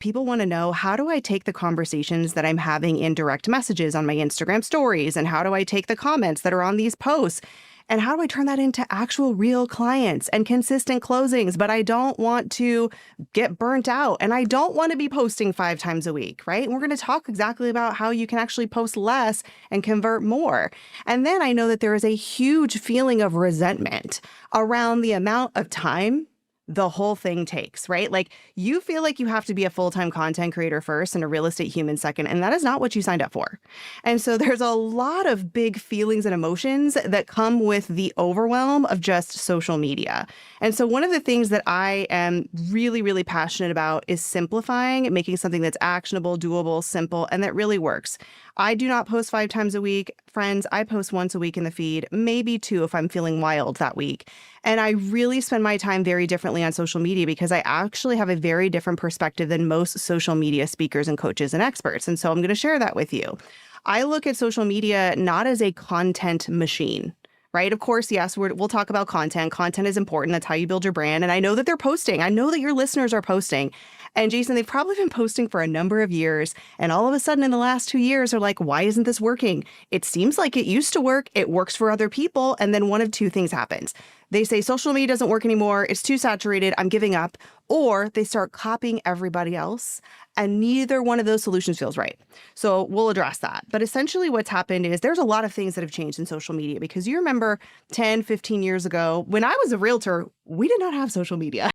people want to know, how do I take the conversations that I'm having in direct messages on my Instagram stories? And how do I take the comments that are on these posts? And how do I turn that into actual real clients and consistent closings? But I don't want to get burnt out, and I don't want to be posting 5 times a week, right? And we're going to talk exactly about how you can actually post less and convert more. And then I know that there is a huge feeling of resentment around the amount of time the whole thing takes, right? Like, you feel like you have to be a full-time content creator first and a real estate human second, and that is not what you signed up for. And so there's a lot of big feelings and emotions that come with the overwhelm of just social media. And so one of the things that I am really, really passionate about is simplifying, making something that's actionable, doable, simple, and that really works. I do not post 5 times a week. Friends, I post once a week in the feed, maybe 2 if I'm feeling wild that week. And I really spend my time very differently on social media because I actually have a very different perspective than most social media speakers and coaches and experts. And so I'm going to share that with you. I look at social media not as a content machine, right? Of course, yes, we'll talk about content. Content is important. That's how you build your brand. And I know that they're posting. I know that your listeners are posting. And Jason, they've probably been posting for a number of years. And all of a sudden in the last 2 years are like, why isn't this working? It seems like it used to work. It works for other people. And then one of 2 things happens. They say social media doesn't work anymore. It's too saturated. I'm giving up. Or they start copying everybody else. And neither one of those solutions feels right. So we'll address that. But essentially what's happened is there's a lot of things that have changed in social media, because you remember 10, 15 years ago, when I was a realtor, we did not have social media.